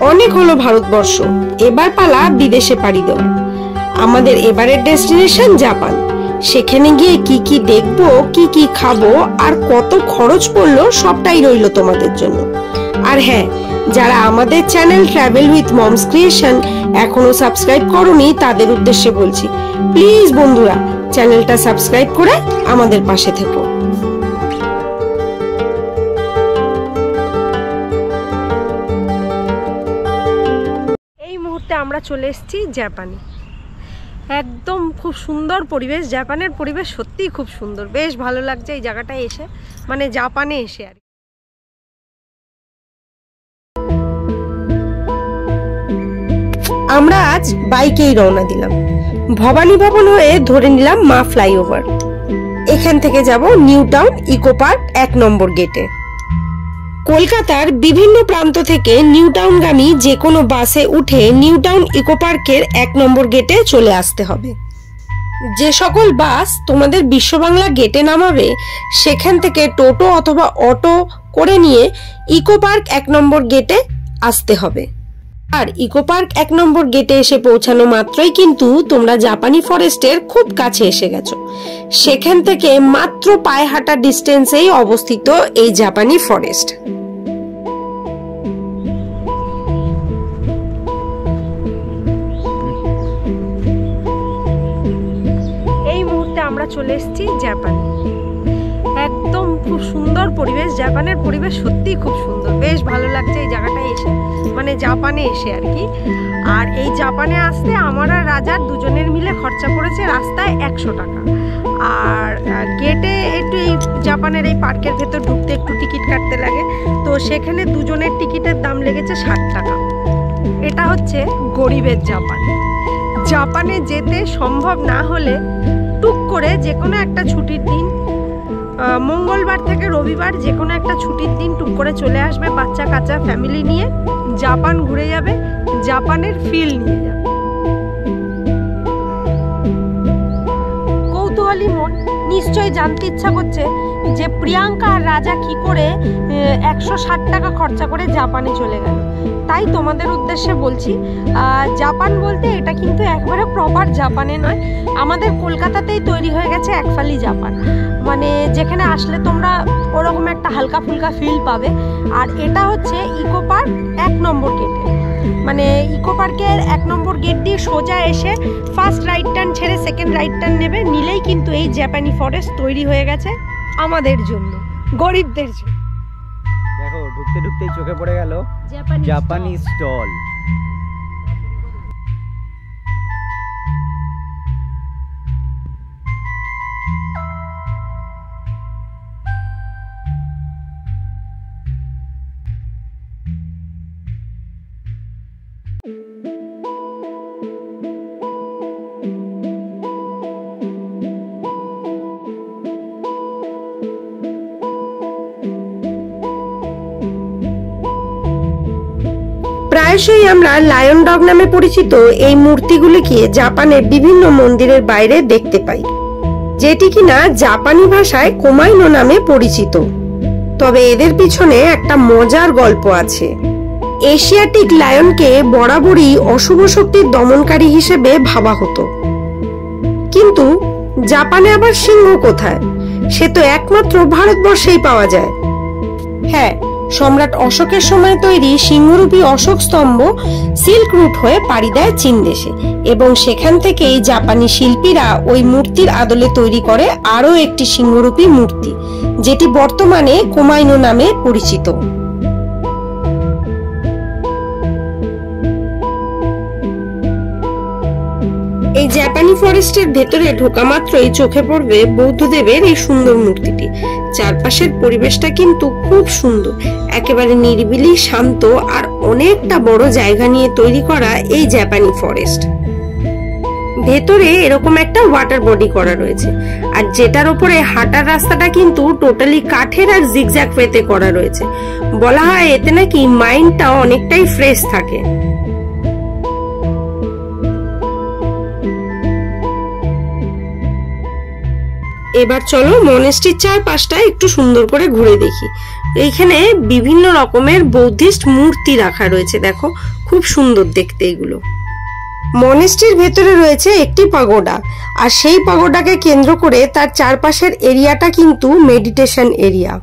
অনেক হলো ভারতবর্ষ, এবার পালা বিদেশে পাড়ি দেওয়া। আমাদের এবারের ডেস্টিনেশন জাপান। সেখানে গিয়ে কি কি দেখবো, কি কি খাবো আর কত খরচ পড়লো সবটাই রইলো তোমাদের জন্য। আর হ্যাঁ, যারা আমাদের channel travel with moms creation এখনো সাবস্ক্রাইব করোনি তাদের উদ্দেশ্যে বলছি, প্লিজ বন্ধুরা চ্যানেলটা সাবস্ক্রাইব করে আমাদের পাশে থেকো। এই মুহূর্তে আমরা চলে এসেছি জাপানে। একদম খুব সুন্দর পরিবেশ, জাপানের পরিবেশ সত্যিই খুব সুন্দর, বেশ ভালো লাগছে এই জায়গাটায় এসে, মানে জাপানে এসে আর কি। আমরা আজ বাইকেই রওনা দিলাম। ভবানী ভবন হয়ে ধরে নিলাম মা ফ্লাইওভার। এখান থেকে যাব নিউ টাউন ইকো পার্ক 1 নম্বর গেটে। কলকাতার বিভিন্ন প্রান্ত থেকে নিউ টাউনগামী যে কোনো বাসে উঠে নিউ টাউন ইকো পার্কের 1 নম্বর গেটে চলে আসতে হবে। যে সকল বাস তোমাদের বিশ্ব বাংলা গেটে নামাবে সেখান থেকে টোটো অথবা অটো করে নিয়ে ইকো পার্ক 1 নম্বর গেটে আসতে হবে। আর ইকো পার্ক 1 নম্বর গেটে এসে পৌঁছানো মাত্রই কিন্তু তোমরা জাপানি ফরেস্টের খুব কাছে এসে গেছো। সেখান থেকে মাত্র পায়ে হাঁটা ডিস্টেন্সেই অবস্থিত এই জাপানি ফরেস্ট। এই মুহূর্তে আমরা চলে এসেছি জাপানে। একদম খুব সুন্দর পরিবেশ, জাপানের পরিবেশ সত্যিই খুব সুন্দর, বেশ ভালো লাগছে এই জায়গাটায় এসে, মানে জাপানে এসে আর কি। আর এই জাপানে আসতে আমার আর রাজার দুজনের মিলে খরচা পড়েছে রাস্তায় 100 টাকা। আর গেটে একটু এই জাপানের এই পার্কের ভেতর ঢুকতে একটু টিকিট কাটতে লাগে, তো সেখানে দুজনের টিকিটের দাম লেগেছে 60 টাকা। এটা হচ্ছে গরিবের জাপান। জাপানে যেতে সম্ভব না হলে টুক করে যে কোনো একটা ছুটির দিন, মঙ্গলবার থেকে রবিবার যে কোনো একটা ছুটির দিন টুক করে চলে আসবে বাচ্চা কাচ্চা ফ্যামিলি নিয়ে, জাপান ঘুরে যাবে, জাপানের ফিল নিয়ে যাবে। কৌতূহলী মন নিশ্চয়ই জানতে ইচ্ছা করছে যে প্রিয়াঙ্কা আর রাজা কি করে 160 টাকা খরচা করে জাপানে চলে গেল। তাই তোমাদের উদ্দেশ্যে বলছি, জাপান বলতে এটা কিন্তু একবারে প্রপার জাপানে নয়, আমাদের কলকাতাতেই তৈরি হয়ে গেছে একফালি জাপান, মানে যেখানে আসলে তোমরা ওরকম একটা হালকা ফুলকা ফিল পাবে। আর এটা হচ্ছে ইকো পার্ক 1 নম্বর গেটে, মানে ইকো পার্কের 1 নম্বর গেট দিয়ে সোজা এসে ফার্স্ট রাইট টার্ন ছেড়ে সেকেন্ড রাইট টার্ন নেবে, নিলেই কিন্তু এই জাপানি ফরেস্ট তৈরি হয়ে গেছে আমাদের জন্য, গরিবদের জন্য। দেখো ঢুকতে ঢুকতেই চোখে পড়ে গেল জাপানি স্টল। প্রায়শই আমরা লায়ন ডগ নামে পরিচিত এই মূর্তিগুলিকে জাপানের বিভিন্ন মন্দিরের বাইরে দেখতে পাই, যেটি কিনা জাপানি ভাষায় কোমাইনো নামে পরিচিত। তবে এদের পিছনে একটা মজার গল্প আছে। এশিয়াটিক লায়নকে বরাবরই অশুভ শক্তির দমনকারী হিসেবে ভাবা হতো, কিন্তু জাপানে আবার সিংহ কোথায়? সে তো একমাত্র ভারতবর্ষেই পাওয়া যায়। হ্যাঁ, সম্রাট অশোকের সময় তৈরি সিংহরূপী অশোক স্তম্ভ সিল্ক রুট হয়ে পাড়ি দেয় চীন দেশে, এবং সেখান থেকেই জাপানি শিল্পীরা ওই মূর্তির আদলে তৈরি করে আরো একটি সিংহরূপী মূর্তি, যেটি বর্তমানে কোমাইনো নামে পরিচিত। এই জাপানি ফরেস্টের ভেতরে ঢোকা মাত্রই চোখে পড়বে বৌদ্ধদেবের এই সুন্দর মূর্তিটি। চারপাশের পরিবেশটা কিন্তু খুব সুন্দর, একেবারে নিরিবিলি, শান্ত আর অনেকটা বড় জায়গা নিয়ে তৈরি করা এই জাপানি ফরেস্ট। ভেতরে এরকম একটা ওয়াটার বডি করা রয়েছে, আর যেটার উপরে হাঁটার রাস্তাটা কিন্তু টোটালি কাঠের আর জিগজ্যাগ ওয়েতে করা রয়েছে। বলা হয় এতে নাকি মাইন্ডটা অনেকটাই ফ্রেশ থাকে। এবার চলো মনেস্ট্রির চারপাশটা একটু সুন্দর করে ঘুরে দেখি। এইখানে বিভিন্ন রকমের বৌদ্ধিস্ট মূর্তি রাখা রয়েছে, দেখো খুব সুন্দর দেখতে এগুলো। মনেস্ট্রির ভেতরে রয়েছে একটি পাগোডা, আর সেই পাগোডাকে কেন্দ্র করে তার চারপাশের এরিয়াটা কিন্তু মেডিটেশন এরিয়া।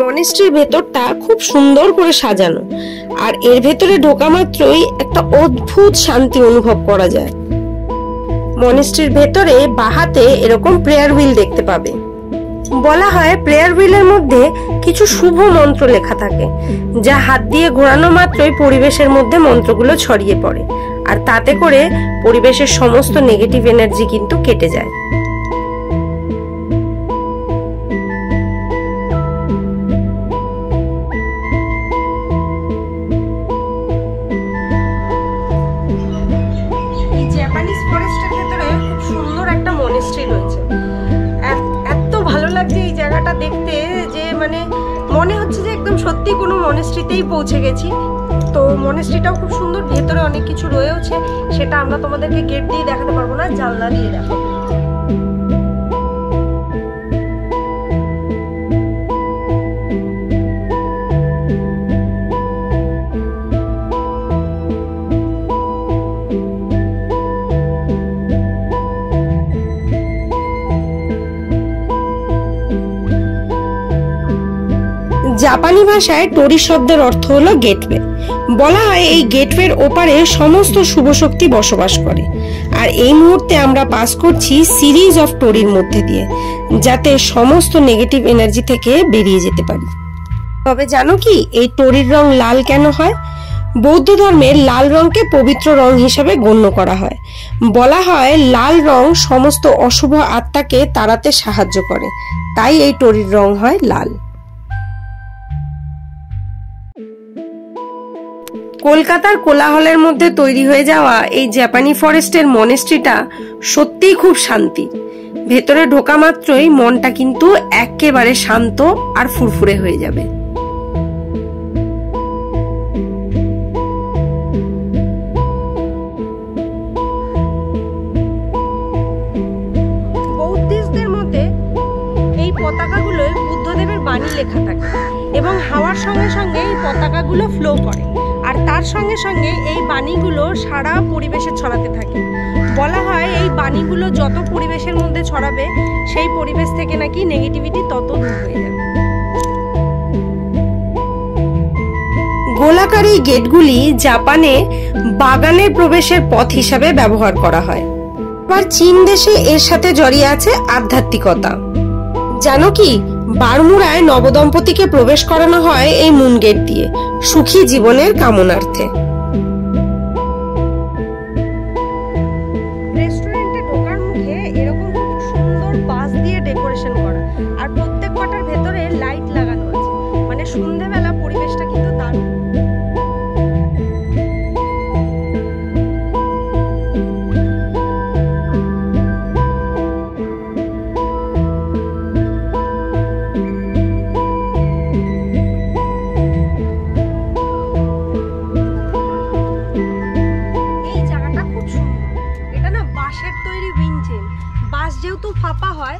মনেস্ট্রির ভেতরটা খুব সুন্দর করে সাজানো, আর এর ভেতরে ঢোকা মাত্রই একটা অদ্ভুত শান্তি অনুভব করা যায়। মনেস্ট্রির ভেতরে বাহাতে এরকম প্রেয়ার হুইল দেখতে পাবে। বলা হয় প্রেয়ার হুইলের মধ্যে কিছু শুভ মন্ত্র লেখা থাকে, যা হাত দিয়ে ঘোরানো মাত্রই পরিবেশের মধ্যে মন্ত্রগুলো ছড়িয়ে পড়ে, আর তাতে করে পরিবেশের সমস্ত নেগেটিভ এনার্জি কিন্তু কেটে যায়। এই জাপানিজ ফরেস্টের ভেতরে খুব সুন্দর একটা মনেস্ট্রি রয়েছে। এত ভালো লাগছে এই জায়গাটা দেখতে যে মানে মনে হচ্ছে যে একদম সত্যি কোনো মনেস্ট্রিতেই পৌঁছে গেছি। তো মনেস্ট্রিটাও খুব সুন্দর, ভেতরে অনেক কিছু রয়েছে, সেটা আমরা তোমাদেরকে গেট দিয়ে দেখাতে পারবো না, জানলা দিয়ে দেখাবো। জাপানি ভাষায় টোরি শব্দের অর্থ হলো গেটওয়ে। বলা হয় এই গেটওয়ের ওপারে সমস্ত শুভ শক্তি বসবাস করে, আর এই মুহূর্তে আমরা পাস করছি সিরিজ অফ টোরির মধ্যে দিয়ে, যাতে সমস্ত নেগেটিভ এনার্জি থেকে বেরিয়ে যেতে পারি। তবে জানো কি এই টোরির রং লাল কেন হয়? বৌদ্ধ ধর্মের লাল রংকে পবিত্র রং হিসেবে গণ্য করা হয়। বলা হয় লাল রং সমস্ত অশুভ আত্মাকে তাড়াতে সাহায্য করে, তাই এই টোরির রং হয় লাল। কলকাতার কোলাহলের মধ্যে তৈরি হয়ে যাওয়া এই জাপানি ফরেস্টের মনেস্ট্রিটা সত্যিই খুব শান্তি। ভেতরে ঢোকা মাত্রই মনটা কিন্তু একেবারে শান্ত আর ফুরফুরে হয়ে যাবে। বৌদ্ধিস্টদের মধ্যে এই পতাকাগুলোয় বুদ্ধদেবের বাণী লেখা থাকে, এবং হাওয়ার সঙ্গে সঙ্গে এই পতাকাগুলো ফ্লো করে, আর তার সঙ্গে সঙ্গে এই বাণীগুলো সারা পরিবেশে ছড়াতে থাকে। বলা হয় এই বাণীগুলো যত পরিবেশের মধ্যে ছড়াবে, সেই পরিবেশ থেকে নাকি নেগেটিভিটি তত দূর হয়ে যাবে। গোলাকার এই গেটগুলি জাপানে বাগানের প্রবেশের পথ হিসাবে ব্যবহার করা হয়। আবার চীন দেশে এর সাথে জড়িয়ে আছে আধ্যাত্মিকতা। জানো কি বারমুড়ায় নবদম্পতিকে প্রবেশ করানো হয় এই মুন গেট দিয়ে, সুখী জীবনের কামনার্থে। রেস্টুরেন্টে ঢোকার মুখে এরকম খুব সুন্দর বাঁশ দিয়ে ডেকোরেশন করা, আর প্রত্যেক কটার ভেতরে লাইট লাগানো আছে, মানে সন্ধ্যেবেলা পরিবেশটা কিন্তু দারুণ। যেহেতু ফাঁপা হয়,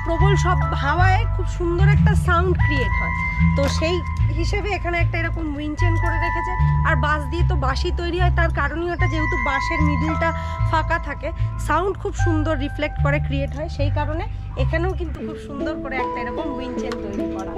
প্রবল সব হাওয়ায় খুব সুন্দর একটা সাউন্ড ক্রিয়েট হয়, তো সেই হিসেবে এখানে একটা এরকম উইনচেন করে রেখেছে। আর বাঁশ দিয়ে তো বাঁশই তৈরি হয়, তার কারণই ওটা যেহেতু বাঁশের মিডলটা ফাঁকা থাকে, সাউন্ড খুব সুন্দর রিফ্লেক্ট করে ক্রিয়েট হয়, সেই কারণে এখানেও কিন্তু খুব সুন্দর করে একটা এরকম উইনচেন তৈরি করা।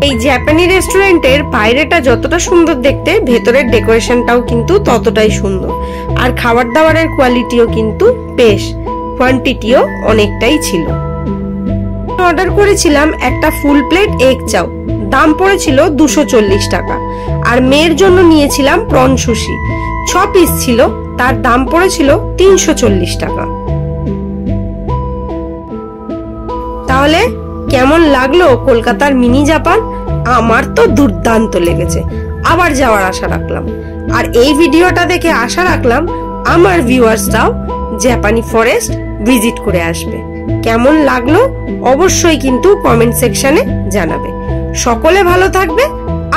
এই জাপানি রেস্টুরেন্টের বাইরেটা যতটা সুন্দর দেখতে, ভেতরের ডেকোরেশনটাও কিন্তু ততটাই সুন্দর, আর খাবার দাবারের কোয়ালিটিও কিন্তু বেশ, কোয়ান্টিটিও অনেকটাই ছিল। অর্ডার করেছিলাম একটা ফুল প্লেট এগ চাও, দাম পড়েছিল 240 টাকা, আর মেয়ের জন্য নিয়েছিলাম প্রন সুশি, 6 পিস ছিল, তার দাম পড়েছিল 340 টাকা। তাহলে কেমন লাগলো কলকাতার মিনি জাপান? আমার তো দুর্দান্ত লেগেছে, আবার যাওয়ার আশা রাখলাম। আর এই ভিডিওটা দেখে আশা রাখলাম আমার ভিউয়ার্সরাও জাপানি ফরেস্ট ভিজিট করে আসবে। কেমন লাগলো অবশ্যই কিন্তু কমেন্ট সেকশনে জানাবে। সকলে ভালো থাকবে,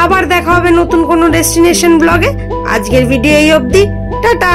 আবার দেখা হবে নতুন কোনো ডেস্টিনেশন ব্লগে। আজকের ভিডিও এই অবধি, টাটা।